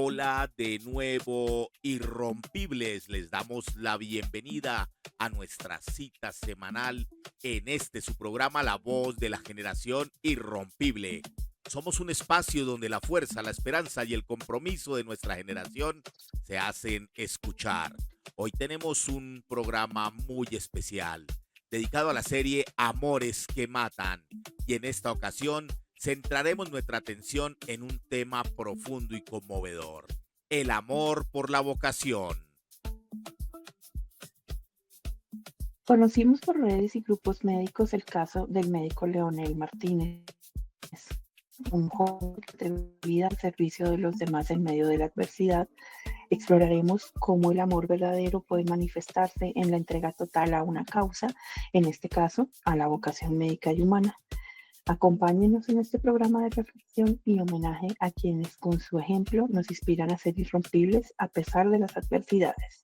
Hola de nuevo, irrompibles. Les damos la bienvenida a nuestra cita semanal en este su programa La Voz de la Generación Irrompible. Somos un espacio donde la fuerza, la esperanza y el compromiso de nuestra generación se hacen escuchar. Hoy tenemos un programa muy especial dedicado a la serie Amores que Matan y en esta ocasión centraremos nuestra atención en un tema profundo y conmovedor, el amor por la vocación. Conocimos por redes y grupos médicos el caso del médico Leonel Martínez, un joven que dio vida al servicio de los demás en medio de la adversidad. Exploraremos cómo el amor verdadero puede manifestarse en la entrega total a una causa, en este caso, a la vocación médica y humana. Acompáñenos en este programa de reflexión y homenaje a quienes con su ejemplo nos inspiran a ser irrompibles a pesar de las adversidades.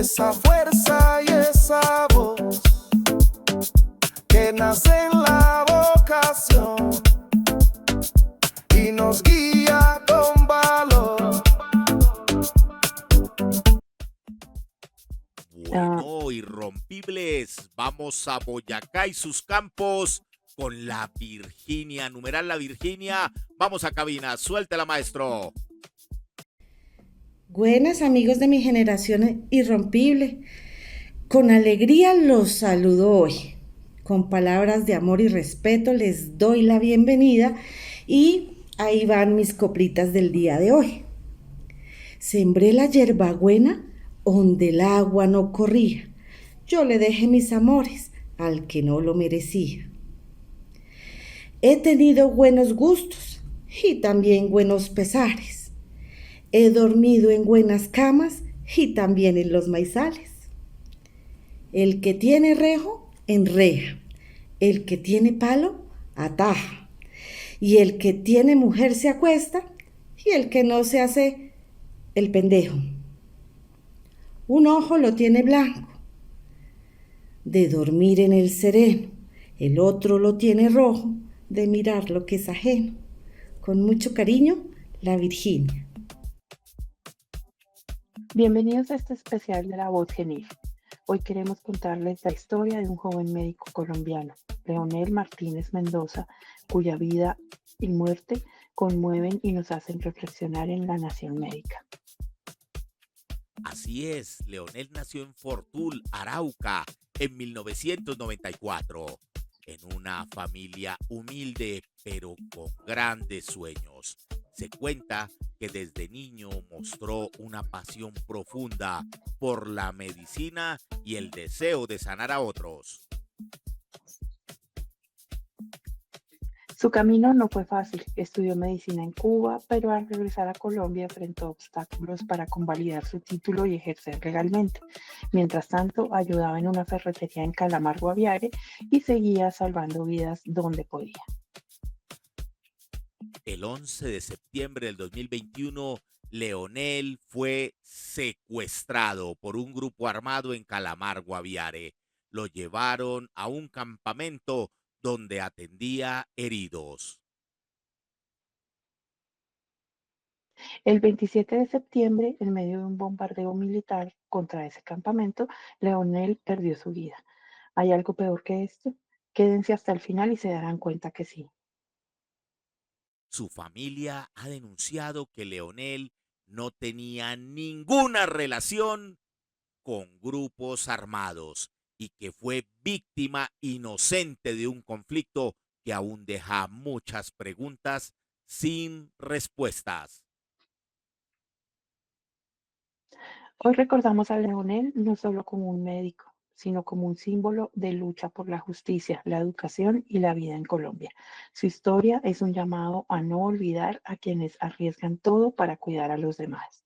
Esa fuerza y esa voz que nace en la vocación y nos guía con valor. Bueno, irrompibles, vamos a Boyacá y sus campos con la Virginia, numeral la Virginia. Vamos a cabina, suéltela, maestro. Buenas amigos de mi generación irrompible, con alegría los saludo hoy. Con palabras de amor y respeto les doy la bienvenida y ahí van mis coplitas del día de hoy. Sembré la hierbabuena donde el agua no corría. Yo le dejé mis amores al que no lo merecía. He tenido buenos gustos y también buenos pesares. He dormido en buenas camas y también en los maizales. El que tiene rejo, enreja. El que tiene palo, ataja. Y el que tiene mujer se acuesta y el que no se hace el pendejo. Un ojo lo tiene blanco, de dormir en el sereno. El otro lo tiene rojo, de mirar lo que es ajeno. Con mucho cariño, la Virginia. Bienvenidos a este especial de La Voz Genil. Hoy queremos contarles la historia de un joven médico colombiano, Leonel Martínez Mendoza, cuya vida y muerte conmueven y nos hacen reflexionar en la nación médica. Así es, Leonel nació en Fortul, Arauca, en 1994, en una familia humilde pero con grandes sueños. Se cuenta que desde niño mostró una pasión profunda por la medicina y el deseo de sanar a otros. Su camino no fue fácil. Estudió medicina en Cuba, pero al regresar a Colombia enfrentó obstáculos para convalidar su título y ejercer legalmente. Mientras tanto, ayudaba en una ferretería en Calamar, Guaviare, y seguía salvando vidas donde podía. El 11 de septiembre del 2021, Leonel fue secuestrado por un grupo armado en Calamar, Guaviare. Lo llevaron a un campamento donde atendía heridos. El 27 de septiembre, en medio de un bombardeo militar contra ese campamento, Leonel perdió su vida. ¿Hay algo peor que esto? Quédense hasta el final y se darán cuenta que sí. Su familia ha denunciado que Leonel no tenía ninguna relación con grupos armados y que fue víctima inocente de un conflicto que aún deja muchas preguntas sin respuestas. Hoy recordamos a Leonel no solo como un médico, sino como un símbolo de lucha por la justicia, la educación y la vida en Colombia. Su historia es un llamado a no olvidar a quienes arriesgan todo para cuidar a los demás.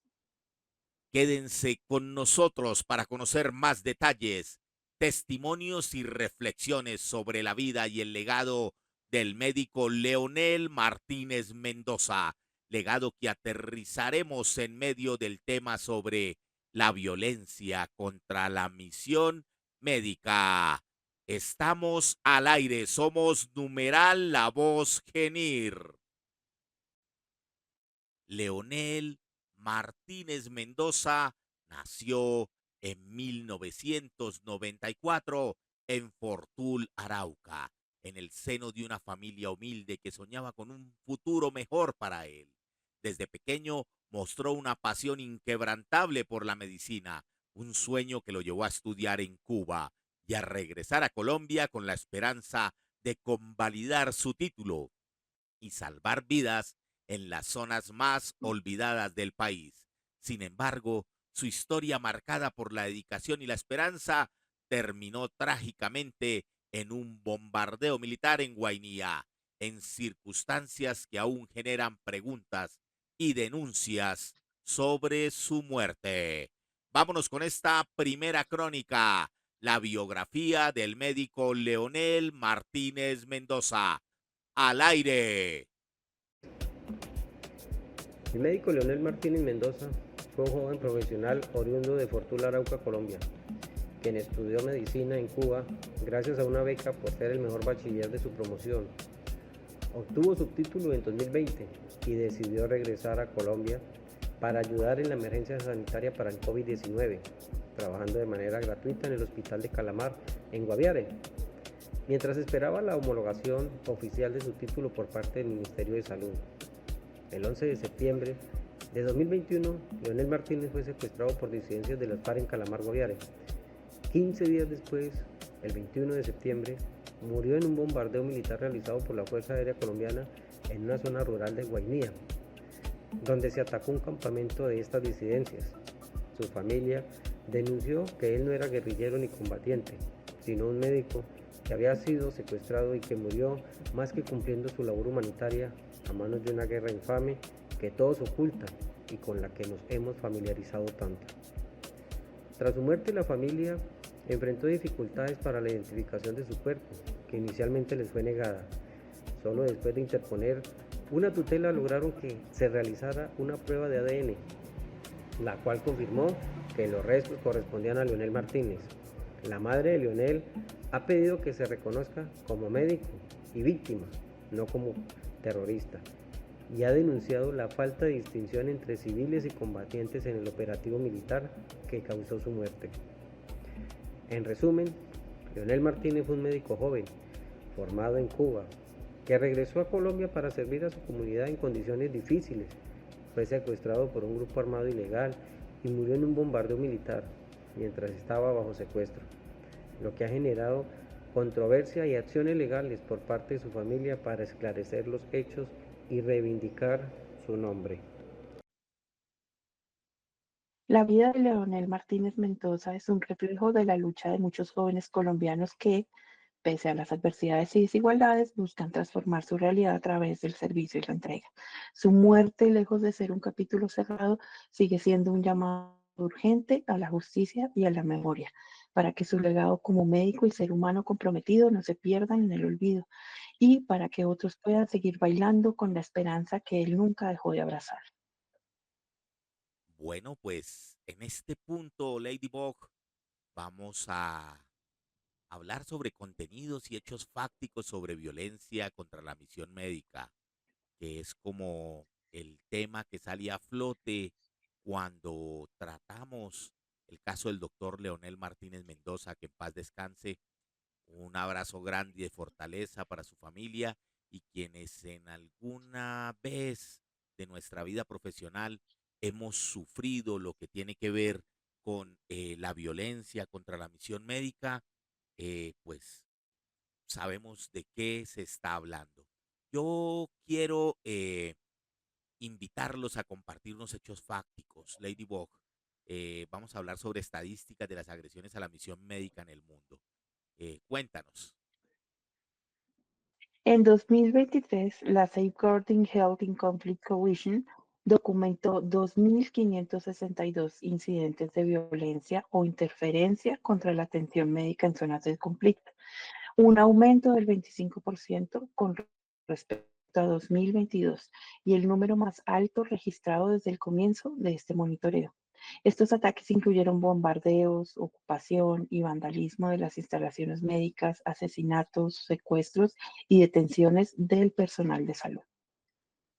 Quédense con nosotros para conocer más detalles, testimonios y reflexiones sobre la vida y el legado del médico Leonel Martínez Mendoza, legado que aterrizaremos en medio del tema sobre la violencia contra la misión médica. Estamos al aire, somos numeral La Voz Genir. Leonel Martínez Mendoza nació en 1994 en Fortul, Arauca, en el seno de una familia humilde que soñaba con un futuro mejor para él. Desde pequeño mostró una pasión inquebrantable por la medicina, un sueño que lo llevó a estudiar en Cuba y a regresar a Colombia con la esperanza de convalidar su título y salvar vidas en las zonas más olvidadas del país. Sin embargo, su historia marcada por la dedicación y la esperanza terminó trágicamente en un bombardeo militar en Guainía, en circunstancias que aún generan preguntas y denuncias sobre su muerte. Vámonos con esta primera crónica, la biografía del médico Leonel Martínez Mendoza. Al aire. El médico Leonel Martínez Mendoza fue un joven profesional oriundo de Fortul, Arauca, Colombia, quien estudió medicina en Cuba gracias a una beca por ser el mejor bachiller de su promoción. Obtuvo su título en 2020 y decidió regresar a Colombia para ayudar en la emergencia sanitaria para el COVID-19, trabajando de manera gratuita en el Hospital de Calamar, en Guaviare, mientras esperaba la homologación oficial de su título por parte del Ministerio de Salud. El 11 de septiembre de 2021, Leonel Martínez fue secuestrado por disidencias de las FARC en Calamar, Guaviare. 15 días después, el 21 de septiembre, murió en un bombardeo militar realizado por la Fuerza Aérea Colombiana en una zona rural de Guainía, donde se atacó un campamento de estas disidencias. Su familia denunció que él no era guerrillero ni combatiente, sino un médico que había sido secuestrado y que murió más que cumpliendo su labor humanitaria a manos de una guerra infame que todos ocultan y con la que nos hemos familiarizado tanto. Tras su muerte, la familia enfrentó dificultades para la identificación de su cuerpo, que inicialmente les fue negada. Solo después de interponer una tutela lograron que se realizara una prueba de ADN, la cual confirmó que los restos correspondían a Leonel Martínez. La madre de Leonel ha pedido que se reconozca como médico y víctima, no como terrorista, y ha denunciado la falta de distinción entre civiles y combatientes en el operativo militar que causó su muerte. En resumen, Leonel Martínez fue un médico joven, formado en Cuba, que regresó a Colombia para servir a su comunidad en condiciones difíciles. Fue secuestrado por un grupo armado ilegal y murió en un bombardeo militar mientras estaba bajo secuestro, lo que ha generado controversia y acciones legales por parte de su familia para esclarecer los hechos y reivindicar su nombre. La vida de Leonel Martínez Mendoza es un reflejo de la lucha de muchos jóvenes colombianos que, pese a las adversidades y desigualdades, buscan transformar su realidad a través del servicio y la entrega. Su muerte, lejos de ser un capítulo cerrado, sigue siendo un llamado urgente a la justicia y a la memoria, para que su legado como médico y ser humano comprometido no se pierdan en el olvido y para que otros puedan seguir bailando con la esperanza que él nunca dejó de abrazar. Bueno, pues en este punto, Ladybug, vamos a hablar sobre contenidos y hechos fácticos sobre violencia contra la misión médica, que es como el tema que sale a flote cuando tratamos el caso del doctor Leonel Martínez Mendoza, que en paz descanse. Un abrazo grande y de fortaleza para su familia y quienes en alguna vez de nuestra vida profesional hemos sufrido lo que tiene que ver con la violencia contra la misión médica, pues sabemos de qué se está hablando. Yo quiero invitarlos a compartir unos hechos fácticos, Ladybug. Vamos a hablar sobre estadísticas de las agresiones a la misión médica en el mundo. Cuéntanos. En 2023, la Safeguarding Health in Conflict Coalition documentó 2.562 incidentes de violencia o interferencia contra la atención médica en zonas de conflicto, un aumento del 25% con respecto a 2022 y el número más alto registrado desde el comienzo de este monitoreo. Estos ataques incluyeron bombardeos, ocupación y vandalismo de las instalaciones médicas, asesinatos, secuestros y detenciones del personal de salud.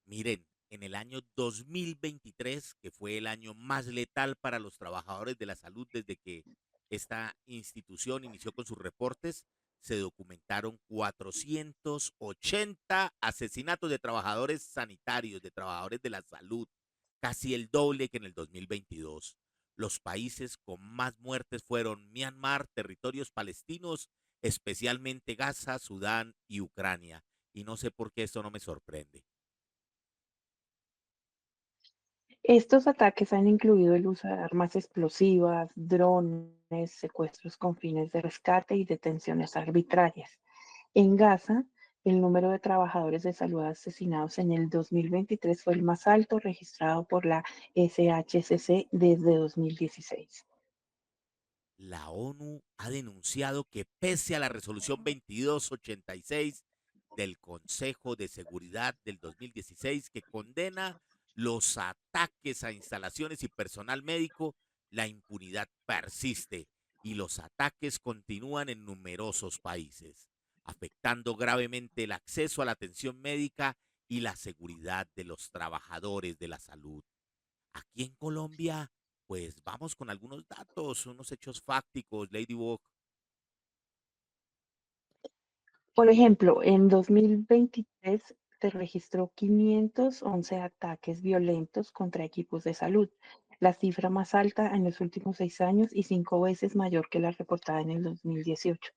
Miren, en el año 2023, que fue el año más letal para los trabajadores de la salud desde que esta institución inició con sus reportes, se documentaron 480 asesinatos de trabajadores sanitarios, de trabajadores de la salud, casi el doble que en el 2022. Los países con más muertes fueron Myanmar, territorios palestinos, especialmente Gaza, Sudán y Ucrania. Y no sé por qué esto no me sorprende. Estos ataques han incluido el uso de armas explosivas, drones, secuestros con fines de rescate y detenciones arbitrarias. En Gaza, el número de trabajadores de salud asesinados en el 2023 fue el más alto registrado por la SHCC desde 2016. La ONU ha denunciado que pese a la resolución 2286 del Consejo de Seguridad del 2016 que condena los ataques a instalaciones y personal médico, la impunidad persiste y los ataques continúan en numerosos países, afectando gravemente el acceso a la atención médica y la seguridad de los trabajadores de la salud. Aquí en Colombia, pues vamos con algunos datos, unos hechos fácticos, Ladybug. Por ejemplo, en 2023 se registró 511 ataques violentos contra equipos de salud, la cifra más alta en los últimos 6 años y 5 veces mayor que la reportada en el 2018.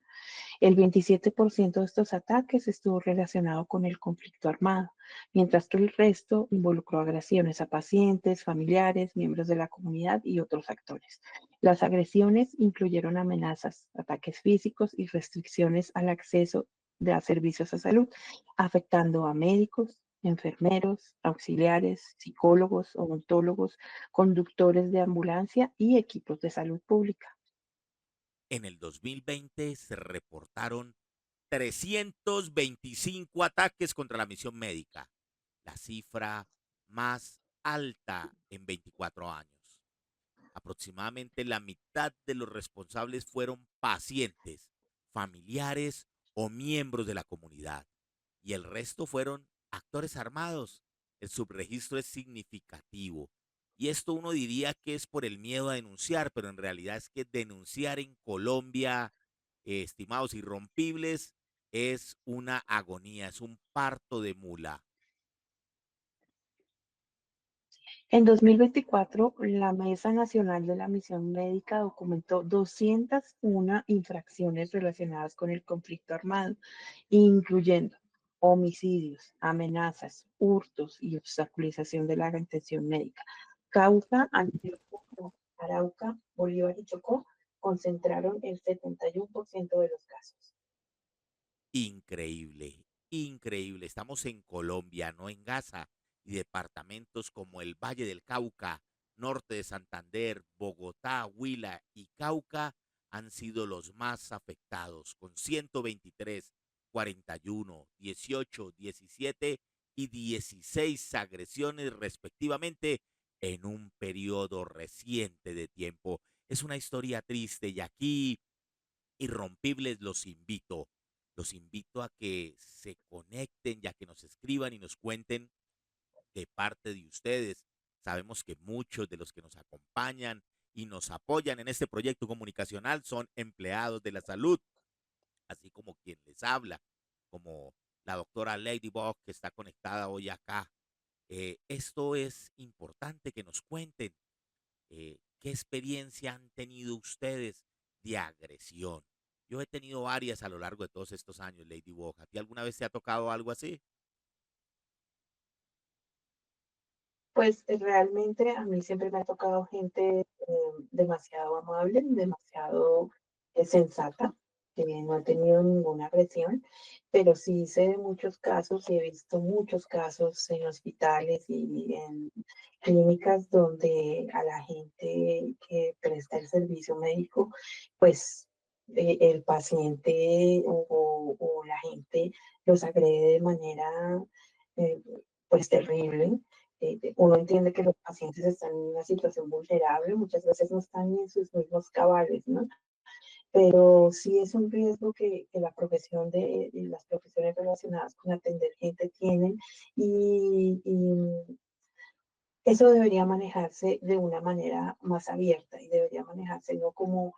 El 27% de estos ataques estuvo relacionado con el conflicto armado, mientras que el resto involucró agresiones a pacientes, familiares, miembros de la comunidad y otros actores. Las agresiones incluyeron amenazas, ataques físicos y restricciones al acceso de servicios a salud, afectando a médicos, enfermeros, auxiliares, psicólogos, odontólogos, conductores de ambulancia y equipos de salud pública. En el 2020 se reportaron 325 ataques contra la misión médica, la cifra más alta en 24 años. Aproximadamente la mitad de los responsables fueron pacientes, familiares o miembros de la comunidad, y el resto fueron actores armados. El subregistro es significativo. Y esto uno diría que es por el miedo a denunciar, pero en realidad es que denunciar en Colombia, estimados irrompibles, es una agonía, es un parto de mula. En 2024, la Mesa Nacional de la Misión Médica documentó 201 infracciones relacionadas con el conflicto armado, incluyendo homicidios, amenazas, hurtos y obstaculización de la atención médica. Cauca, Antioquia, Arauca, Bolívar y Chocó concentraron el 71% de los casos. Increíble, increíble. Estamos en Colombia, no en Gaza, y departamentos como el Valle del Cauca, norte de Santander, Bogotá, Huila y Cauca han sido los más afectados, con 123, 41, 18, 17 y 16 agresiones respectivamente en un periodo reciente de tiempo. Es una historia triste y aquí, irrompibles, los invito a que se conecten y a que nos escriban y nos cuenten de parte de ustedes. Sabemos que muchos de los que nos acompañan y nos apoyan en este proyecto comunicacional son empleados de la salud, así como quien les habla, como la doctora Ladybug que está conectada hoy acá Esto es importante que nos cuenten qué experiencia han tenido ustedes de agresión. Yo he tenido varias a lo largo de todos estos años, Ladybug. ¿A ti alguna vez te ha tocado algo así? Pues realmente a mí siempre me ha tocado gente demasiado amable, demasiado sensata, que no ha tenido ninguna agresión, pero sí sé de muchos casos y he visto muchos casos en hospitales y en clínicas donde a la gente que presta el servicio médico, pues el paciente o la gente los agrede de manera eh, pues terrible. Uno entiende que los pacientes están en una situación vulnerable, muchas veces no están en sus mismos cabales, ¿no? Pero sí es un riesgo que la profesión de las profesiones relacionadas con atender gente tienen y eso debería manejarse de una manera más abierta y debería manejarse no como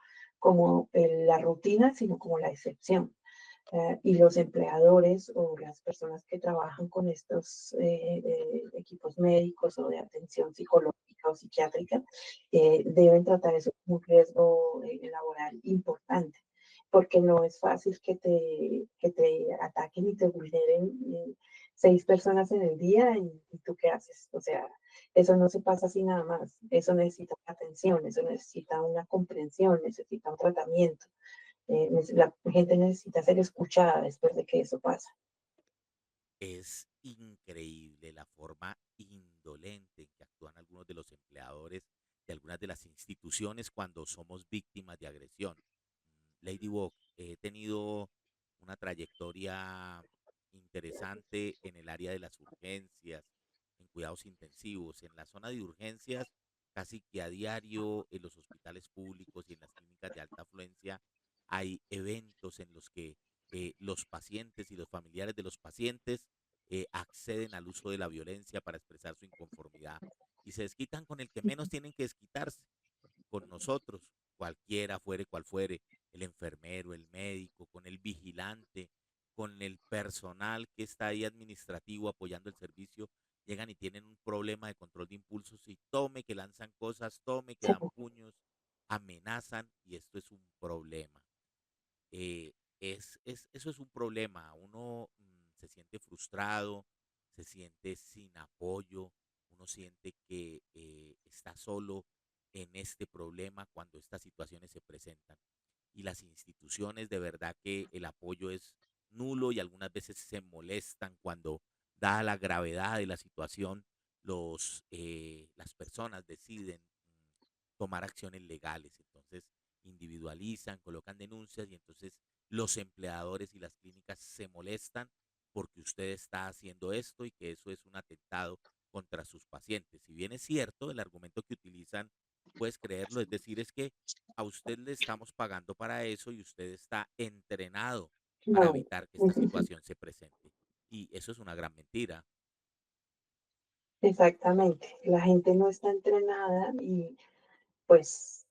la rutina, sino como la excepción. Y los empleadores o las personas que trabajan con estos equipos médicos o de atención psicológica o psiquiátrica deben tratar eso como un riesgo laboral importante, porque no es fácil que te ataquen y te vulneren 6 personas en el día y tú qué haces. O sea, eso no se pasa así nada más. Eso necesita atención, eso necesita una comprensión, necesita un tratamiento. La gente necesita ser escuchada después de que eso pasa. Es increíble la forma indolente en que actúan algunos de los empleadores de algunas de las instituciones cuando somos víctimas de agresión. Ladybug, he tenido una trayectoria interesante en el área de las urgencias, en cuidados intensivos, en la zona de urgencias, casi que a diario en los hospitales públicos y en las clínicas de alta afluencia hay eventos en los que los pacientes y los familiares de los pacientes acceden al uso de la violencia para expresar su inconformidad y se desquitan con el que menos tienen que desquitarse, con nosotros, cualquiera fuere cual fuere, el enfermero, el médico, con el vigilante, con el personal que está ahí administrativo apoyando el servicio, llegan y tienen un problema de control de impulsos y tome que lanzan cosas, tome que Sí, dan puños, amenazan y esto es un problema. eh, eso es un problema. Uno se siente frustrado, se siente sin apoyo, uno siente que está solo en este problema cuando estas situaciones se presentan. Y las instituciones, de verdad que el apoyo es nulo y algunas veces se molestan cuando, dada la gravedad de la situación, las personas deciden tomar acciones legales. Entonces individualizan, colocan denuncias y entonces los empleadores y las clínicas se molestan porque usted está haciendo esto y que eso es un atentado contra sus pacientes. Si bien es cierto, el argumento que utilizan, puedes creerlo, es decir, es que a usted le estamos pagando para eso y usted está entrenado para no, evitar que esta situación se presente. Y eso es una gran mentira. exactamente. La gente no está entrenada y pues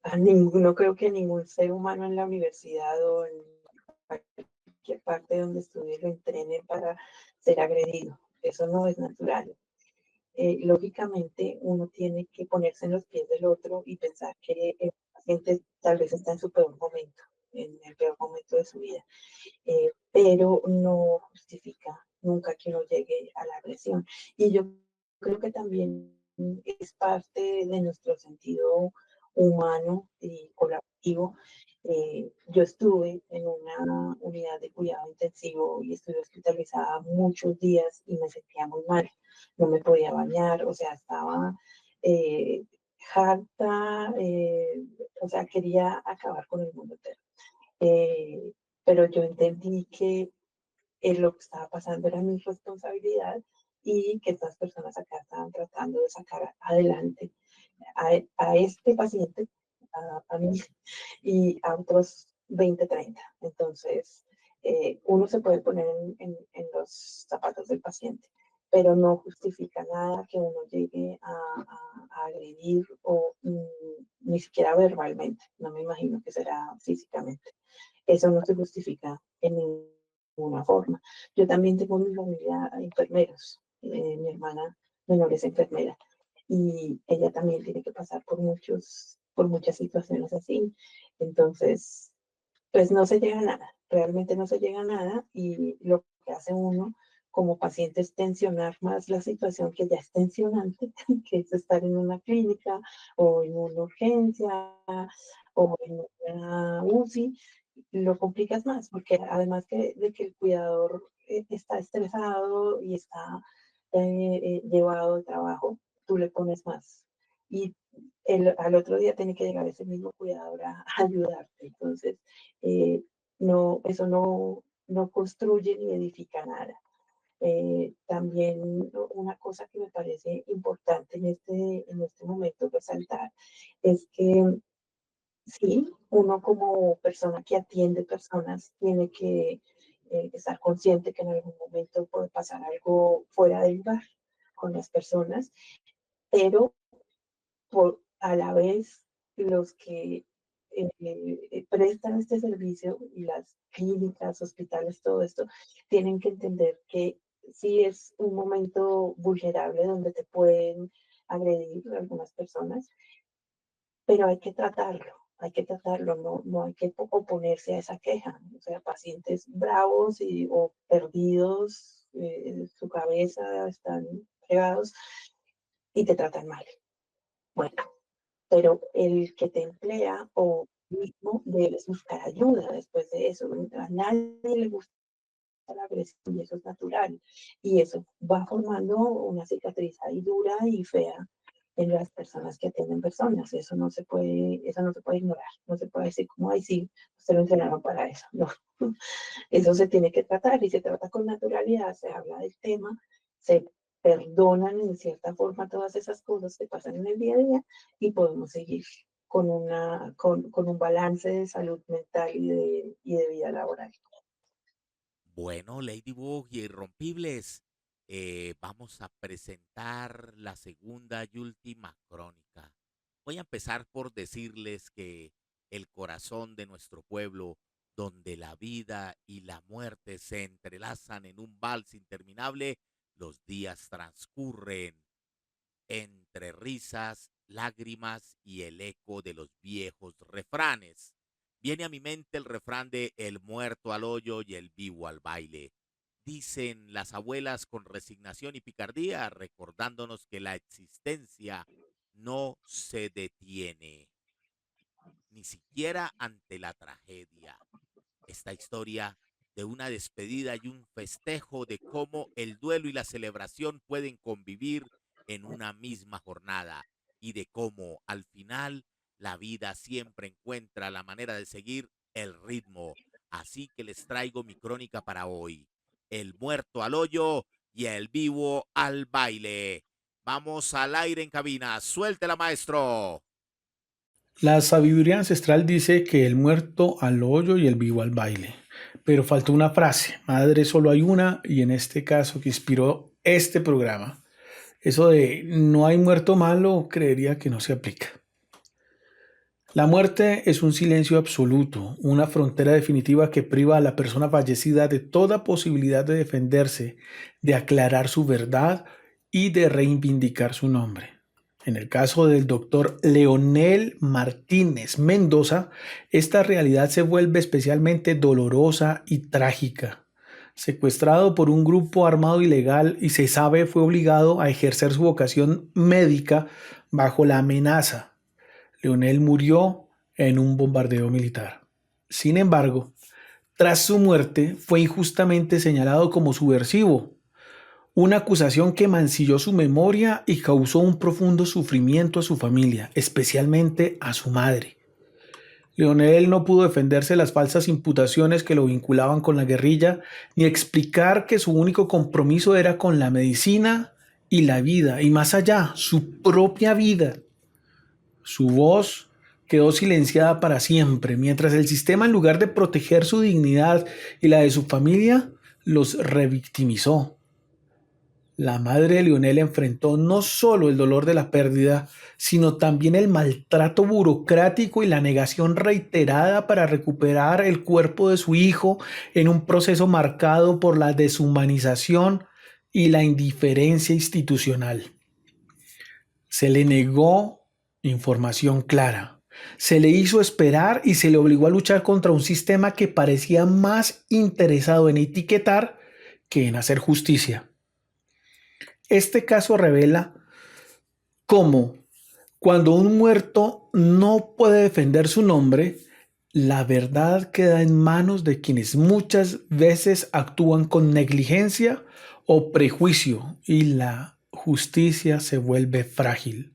a ninguno, creo que ningún ser humano en la universidad o en cualquier parte donde estudie lo entrene para ser agredido. Eso no es natural. Lógicamente uno tiene que ponerse en los pies del otro y pensar que el paciente tal vez está en su peor momento, en el peor momento de su vida, pero no justifica nunca que uno llegue a la agresión. Y yo creo que también es parte de nuestro sentido humano y colaborativo. Yo estuve en una unidad de cuidado intensivo y estuve hospitalizada muchos días y me sentía muy mal. No me podía bañar, o sea, estaba eh, harta, o sea, quería acabar con el mundo entero. Eh, pero yo entendí que lo que estaba pasando era mi responsabilidad y que estas personas acá estaban tratando de sacar adelante a este paciente, a mí y a otros 20, 30. Entonces, uno se puede poner en los zapatos del paciente, pero no justifica nada que uno llegue a agredir o ni siquiera verbalmente. No me imagino que será físicamente. Eso no se justifica en ninguna forma. Yo también tengo en mi familia enfermeros Mi hermana menor es enfermera y ella también tiene que pasar por muchas situaciones así. Entonces, pues no se llega a nada, realmente no se llega a nada y lo que hace uno como paciente es tensionar más la situación que ya es tensionante, que es estar en una clínica o en una urgencia o en una UCI, lo complicas más, porque además de que el cuidador está estresado y está llevado de trabajo, tú le pones más. Y al otro día tiene que llegar ese mismo cuidador a ayudarte. Entonces, eso no construye ni edifica nada. También una cosa que me parece importante en este momento resaltar es que sí, uno como persona que atiende personas tiene que estar consciente que en algún momento puede pasar algo fuera del lugar con las personas, pero a la vez los que prestan este servicio y las clínicas, hospitales, todo esto, tienen que entender que sí es un momento vulnerable donde te pueden agredir algunas personas, pero hay que tratarlo, no hay que oponerse a esa queja. O sea, pacientes bravos o perdidos, su cabeza están fregados y te tratan mal. Bueno, pero el que te emplea o mismo debes buscar ayuda después de eso. A nadie le gusta la agresión y eso es natural. Y eso va formando una cicatriz ahí dura y fea en las personas que atienden personas. Eso no se puede ignorar. No se puede decir como, ay, sí, usted lo entrenaron para eso. No, eso se tiene que tratar y se trata con naturalidad, se habla del tema, se perdonan en cierta forma todas esas cosas que pasan en el día a día y podemos seguir con un balance de salud mental y de vida laboral. Bueno, Ladybug y Irrompibles, vamos a presentar la segunda y última crónica. Voy a empezar por decirles que el corazón de nuestro pueblo, donde la vida y la muerte se entrelazan en un vals interminable, los días transcurren entre risas, lágrimas y el eco de los viejos refranes. Viene a mi mente el refrán de el muerto al hoyo y el vivo al baile. Dicen las abuelas con resignación y picardía, recordándonos que la existencia no se detiene, ni siquiera ante la tragedia. Esta historia de una despedida y un festejo de cómo el duelo y la celebración pueden convivir en una misma jornada y de cómo al final la vida siempre encuentra la manera de seguir el ritmo. Así que les traigo mi crónica para hoy. El muerto al hoyo y el vivo al baile. Vamos al aire en cabina. Suéltela, maestro. La sabiduría ancestral dice que el muerto al hoyo y el vivo al baile. Pero faltó una frase, madre solo hay una, y en este caso que inspiró este programa, eso de no hay muerto malo, creería que no se aplica. La muerte es un silencio absoluto, una frontera definitiva que priva a la persona fallecida de toda posibilidad de defenderse, de aclarar su verdad y de reivindicar su nombre. En el caso del doctor Leonel Martínez Mendoza, esta realidad se vuelve especialmente dolorosa y trágica. Secuestrado por un grupo armado ilegal y se sabe fue obligado a ejercer su vocación médica bajo la amenaza. Leonel murió en un bombardeo militar. Sin embargo, tras su muerte fue injustamente señalado como subversivo, una acusación que mancilló su memoria y causó un profundo sufrimiento a su familia, especialmente a su madre. Leonel no pudo defenderse de las falsas imputaciones que lo vinculaban con la guerrilla, ni explicar que su único compromiso era con la medicina y la vida, y más allá, su propia vida. Su voz quedó silenciada para siempre, mientras el sistema, en lugar de proteger su dignidad y la de su familia, los revictimizó. La madre de Leonel enfrentó no solo el dolor de la pérdida, sino también el maltrato burocrático y la negación reiterada para recuperar el cuerpo de su hijo en un proceso marcado por la deshumanización y la indiferencia institucional. Se le negó información clara, se le hizo esperar y se le obligó a luchar contra un sistema que parecía más interesado en etiquetar que en hacer justicia. Este caso revela cómo, cuando un muerto no puede defender su nombre, la verdad queda en manos de quienes muchas veces actúan con negligencia o prejuicio y la justicia se vuelve frágil.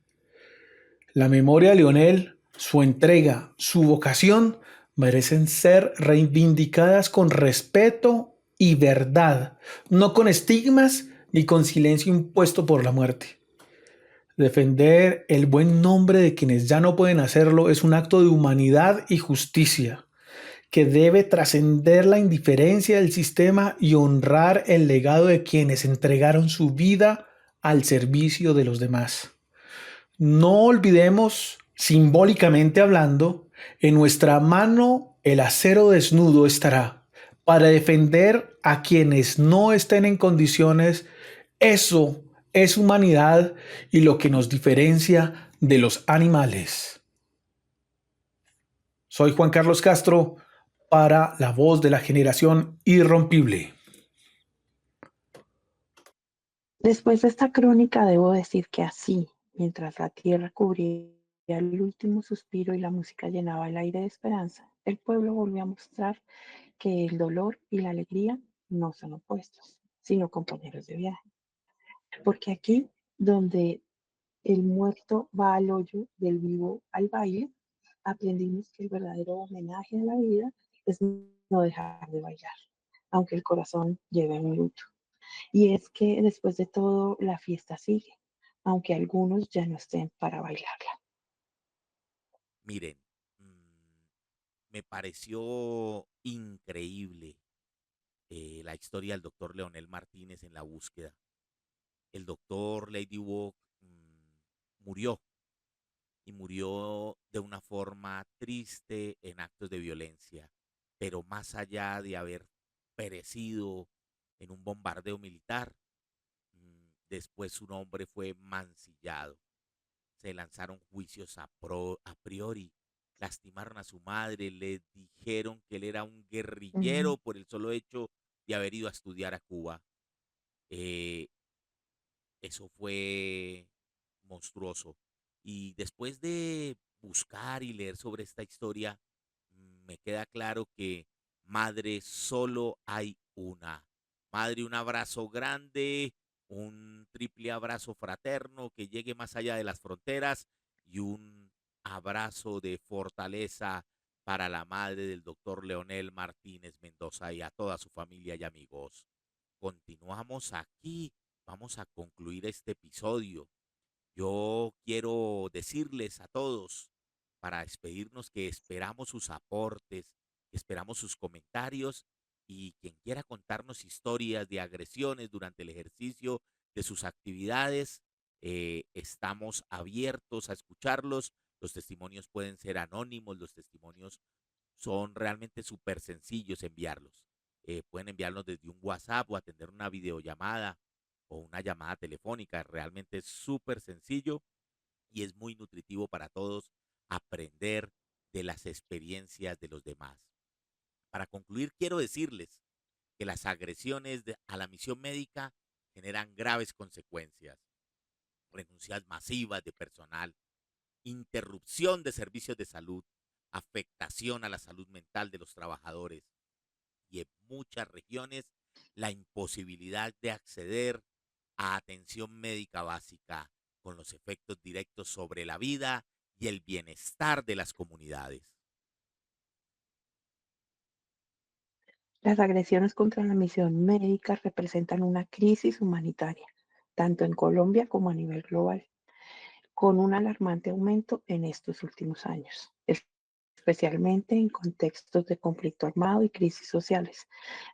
La memoria de Leonel, su entrega, su vocación merecen ser reivindicadas con respeto y verdad, no con estigmas ni con silencio impuesto por la muerte. Defender el buen nombre de quienes ya no pueden hacerlo es un acto de humanidad y justicia que debe trascender la indiferencia del sistema y honrar el legado de quienes entregaron su vida al servicio de los demás. No olvidemos, simbólicamente hablando, en nuestra mano el acero desnudo estará para defender a quienes no estén en condiciones. Eso es humanidad y lo que nos diferencia de los animales. Soy Juan Carlos Castro para La Voz de la Generación Irrompible. Después de esta crónica, debo decir que así, mientras la tierra cubría el último suspiro y la música llenaba el aire de esperanza, el pueblo volvió a mostrar que el dolor y la alegría no son opuestos, sino compañeros de viaje. Porque aquí, donde el muerto va al hoyo, del vivo al baile, aprendimos que el verdadero homenaje a la vida es no dejar de bailar, aunque el corazón lleve un luto. Y es que después de todo, la fiesta sigue, aunque algunos ya no estén para bailarla. Miren, me pareció increíble la historia del doctor Leonel Martínez en la búsqueda. El doctor Ladywalk murió y murió de una forma triste en actos de violencia, pero más allá de haber perecido en un bombardeo militar, después su nombre fue mancillado. Se lanzaron juicios a priori, lastimaron a su madre, le dijeron que él era un Ujú. guerrillero por el solo hecho de haber ido a estudiar a Cuba. Eh, Eso fue monstruoso. Y después de buscar y leer sobre esta historia, me queda claro que madre solo hay una. Madre, un abrazo grande, un triple abrazo fraterno que llegue más allá de las fronteras y un abrazo de fortaleza para la madre del doctor Leonel Martínez Mendoza y a toda su familia y amigos. Continuamos aquí, vamos a concluir este episodio. Yo quiero decirles a todos, para despedirnos, que esperamos sus aportes, esperamos sus comentarios y quien quiera contarnos historias de agresiones durante el ejercicio de sus actividades, estamos abiertos a escucharlos. Los testimonios pueden ser anónimos, los testimonios son realmente súper sencillos enviarlos. Pueden enviarlos desde un WhatsApp o atender una videollamada o una llamada telefónica. Realmente es súper sencillo y es muy nutritivo para todos aprender de las experiencias de los demás. Para concluir, quiero decirles que las agresiones a la misión médica generan graves consecuencias: renuncias masivas de personal, interrupción de servicios de salud, afectación a la salud mental de los trabajadores y en muchas regiones la imposibilidad de acceder a atención médica básica, con los efectos directos sobre la vida y el bienestar de las comunidades. Las agresiones contra la misión médica representan una crisis humanitaria, tanto en Colombia como a nivel global, con un alarmante aumento en estos últimos años, especialmente en contextos de conflicto armado y crisis sociales.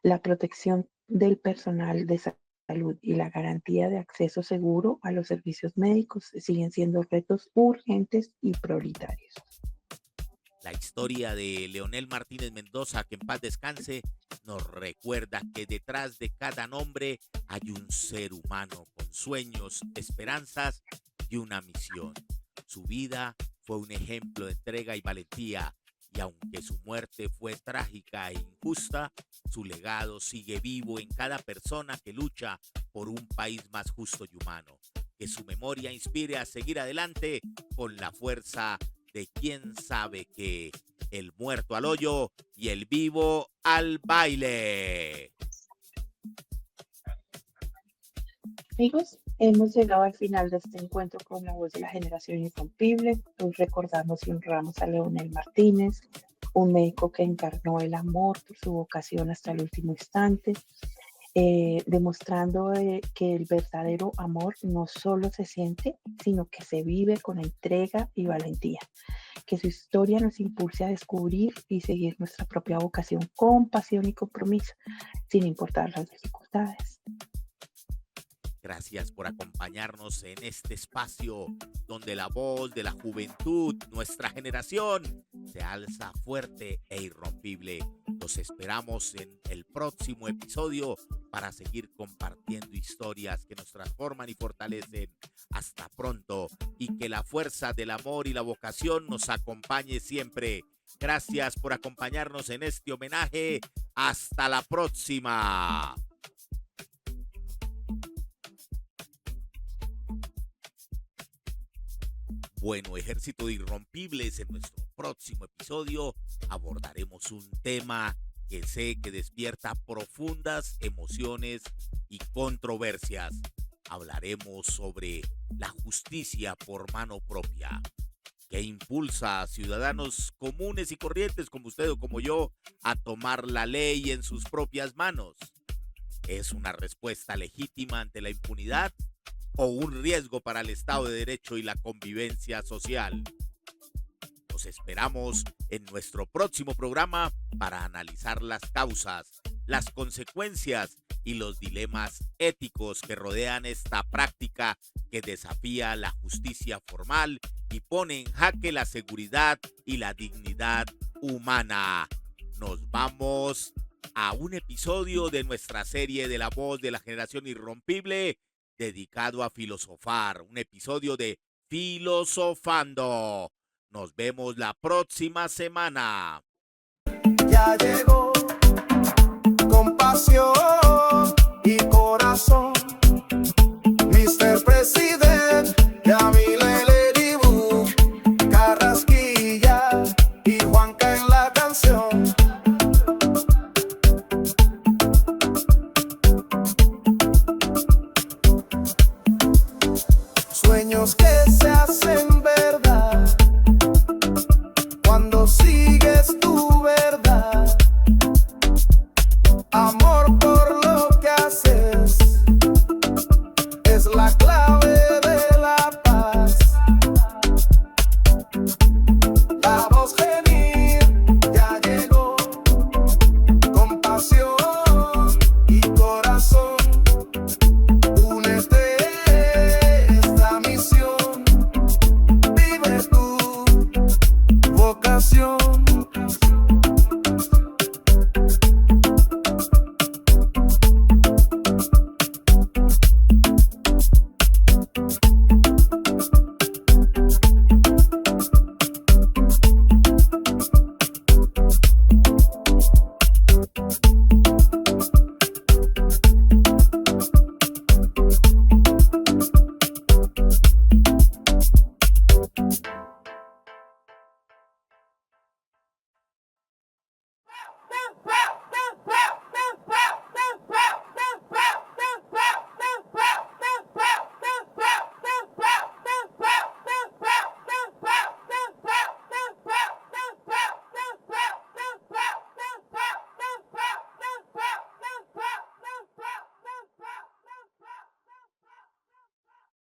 La protección del personal de salud y la garantía de acceso seguro a los servicios médicos siguen siendo retos urgentes y prioritarios. La historia de Leonel Martínez Mendoza, que en paz descanse, nos recuerda que detrás de cada nombre hay un ser humano con sueños, esperanzas y una misión. Su vida fue un ejemplo de entrega y valentía, y aunque su muerte fue trágica e injusta, su legado sigue vivo en cada persona que lucha por un país más justo y humano. Que su memoria inspire a seguir adelante con la fuerza de quien sabe que el muerto al hoyo y el vivo al baile. Amigos, hemos llegado al final de este encuentro con la voz de la generación irrompible. Hoy recordamos y honramos a Leonel Martínez, un médico que encarnó el amor por su vocación hasta el último instante, demostrando que el verdadero amor no solo se siente, sino que se vive con entrega y valentía. Que su historia nos impulse a descubrir y seguir nuestra propia vocación con pasión y compromiso, sin importar las dificultades. Gracias por acompañarnos en este espacio donde la voz de la juventud, nuestra generación, se alza fuerte e irrompible. Los esperamos en el próximo episodio para seguir compartiendo historias que nos transforman y fortalecen. Hasta pronto, y que la fuerza del amor y la vocación nos acompañe siempre. Gracias por acompañarnos en este homenaje. Hasta la próxima. Bueno, Ejército de Irrompibles, en nuestro próximo episodio abordaremos un tema que sé que despierta profundas emociones y controversias. Hablaremos sobre la justicia por mano propia, que impulsa a ciudadanos comunes y corrientes como usted o como yo a tomar la ley en sus propias manos. ¿Es una respuesta legítima ante la impunidad o un riesgo para el Estado de Derecho y la convivencia social? Los esperamos en nuestro próximo programa para analizar las causas, las consecuencias y los dilemas éticos que rodean esta práctica que desafía la justicia formal y pone en jaque la seguridad y la dignidad humana. Nos vamos a un episodio de nuestra serie de La Voz de la Generación Irrompible, dedicado a filosofar, un episodio de Filosofando. Nos vemos la próxima semana. Ya llegó con pasión y corazón.